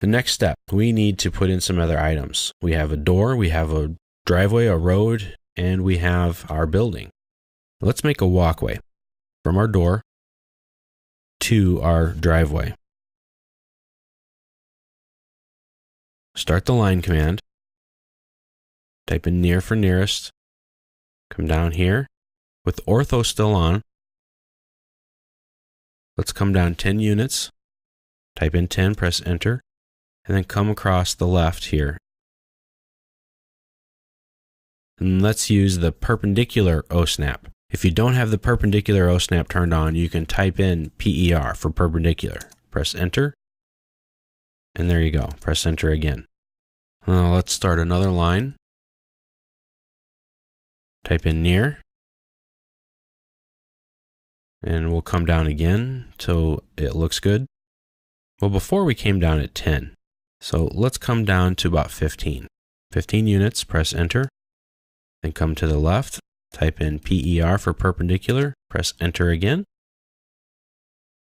The next step, we need to put in some other items. We have a door, we have a driveway, a road, and we have our building. Let's make a walkway from our door to our driveway. Start the line command. Type in near for nearest. Come down here. With ortho still on, let's come down 10 units. Type in 10, press enter, and then come across the left here. And let's use the perpendicular OSNAP. If you don't have the perpendicular OSNAP turned on, you can type in PER for perpendicular. Press enter, and there you go. Press enter again. Let's start another line. Type in near, and we'll come down again till it looks good. Well, before we came down at 10, so let's come down to about 15. 15 units, press enter, then come to the left, type in PER for perpendicular, press enter again,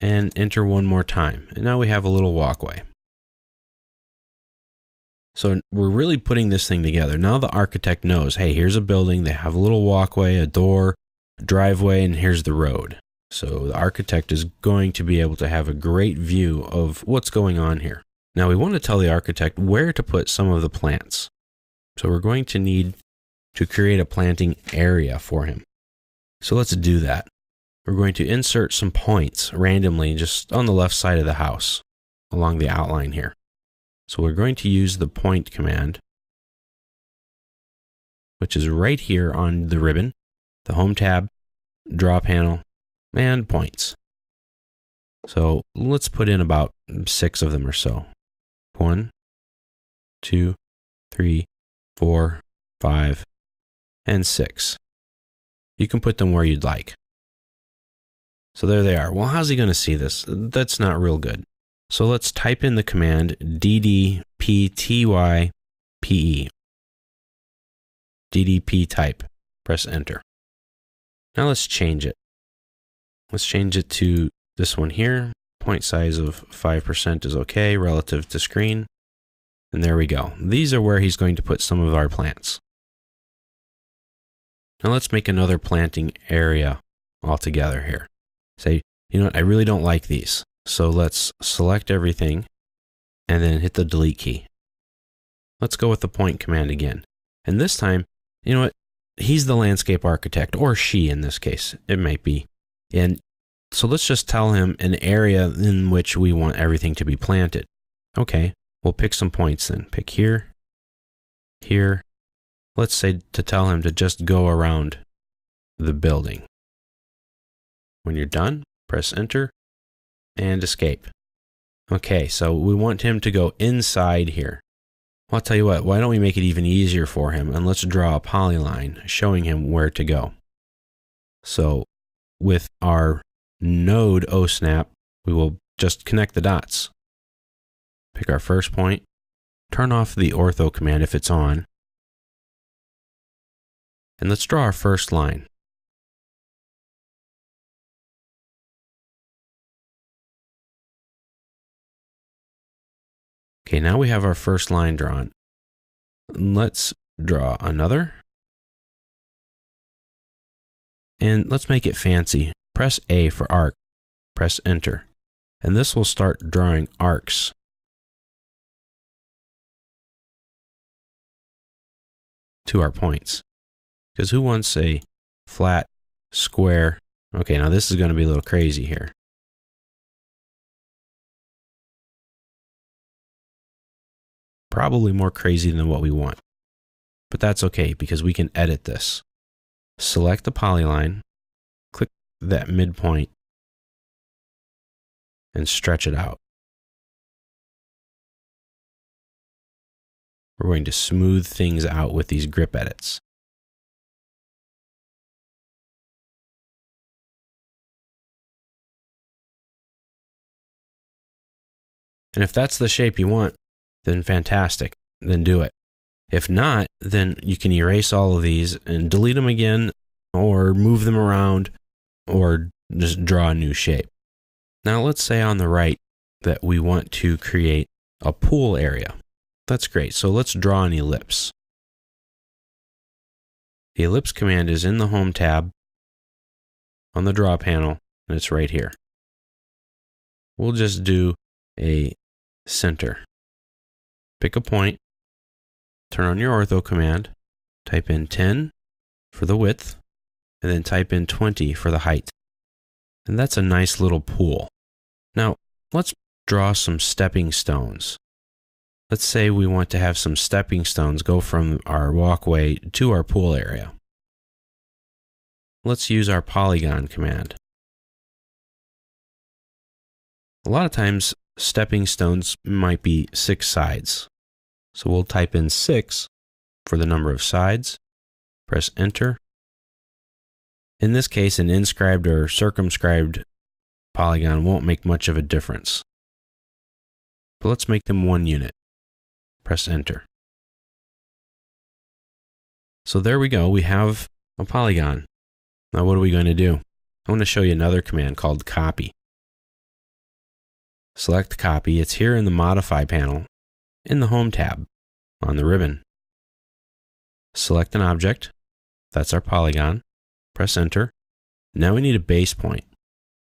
and enter one more time. And now we have a little walkway. So we're really putting this thing together. Now the architect knows, hey, here's a building, they have a little walkway, a door, a driveway, and here's the road. So the architect is going to be able to have a great view of what's going on here. Now we want to tell the architect where to put some of the plants. So we're going to need to create a planting area for him. So let's do that. We're going to insert some points randomly just on the left side of the house along the outline here. So we're going to use the point command, which is right here on the ribbon, the home tab, draw panel, and points. So let's put in about 6 of them or so. 1, 2, 3, 4, 5, and 6. You can put them where you'd like. So there they are. Well, how's he going to see this? That's not real good. So let's type in the command ddptype. ddp type. Press enter. Now let's change it. Let's change it to this one here. Point size of 5% is okay relative to screen. And there we go. These are where he's going to put some of our plants. Now let's make another planting area altogether here. Say, you know what, I really don't like these. So let's select everything and then hit the delete key. Let's go with the point command again. And this time, you know what, he's the landscape architect, or she in this case, it might be. And so let's just tell him an area in which we want everything to be planted. Okay, we'll pick some points then. Pick here, here. Let's say to tell him to just go around the building. When you're done, press enter and escape. Okay, so we want him to go inside here. Well, I'll tell you what, why don't we make it even easier for him, and let's draw a polyline showing him where to go. So with our node OSNAP, we will just connect the dots. Pick our first point, turn off the ortho command if it's on, and let's draw our first line. Okay, now we have our first line drawn. Let's draw another. And let's make it fancy. Press A for arc. Press enter. And this will start drawing arcs. To our points. Because who wants a flat square? Okay, now this is going to be a little crazy here. Probably more crazy than what we want. But that's okay because we can edit this. Select the polyline, click that midpoint, and stretch it out. We're going to smooth things out with these grip edits. And if that's the shape you want, then fantastic, then do it. If not, then you can erase all of these and delete them again, or move them around, or just draw a new shape. Now let's say on the right that we want to create a pool area. That's great. So let's draw an ellipse. The ellipse command is in the Home tab on the Draw panel, and it's right here. We'll just do a center. Pick a point, turn on your Ortho command, type in 10 for the width, and then type in 20 for the height. And that's a nice little pool. Now, let's draw some stepping stones. Let's say we want to have some stepping stones go from our walkway to our pool area. Let's use our Polygon command. A lot of times, stepping stones might be 6 sides. So we'll type in 6 for the number of sides, press enter. In this case, an inscribed or circumscribed polygon won't make much of a difference. But let's make them 1 unit. Press enter. So there we go, we have a polygon. Now what are we going to do? I want to show you another command called copy. Select copy, it's here in the modify panel in the Home tab on the ribbon. Select an object, that's our polygon, press enter. Now we need a base point.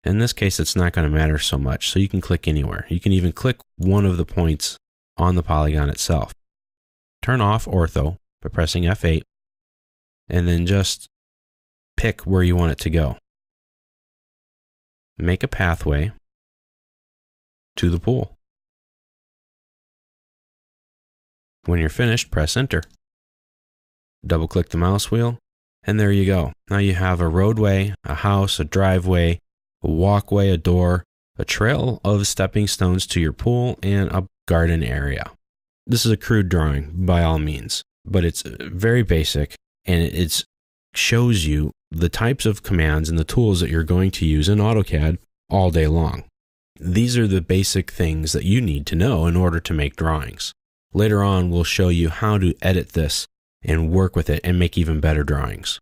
In this case, it's not going to matter so much, so you can click anywhere. You can even click one of the points on the polygon itself. Turn off ortho by pressing F8, and then just pick where you want it to go. Make a pathway to the pool. When you're finished, press enter. Double click the mouse wheel, and there you go. Now you have a roadway, a house, a driveway, a walkway, a door, a trail of stepping stones to your pool, and a garden area. This is a crude drawing by all means, but it's very basic, and it shows you the types of commands and the tools that you're going to use in AutoCAD all day long. These are the basic things that you need to know in order to make drawings. Later on, we'll show you how to edit this and work with it and make even better drawings.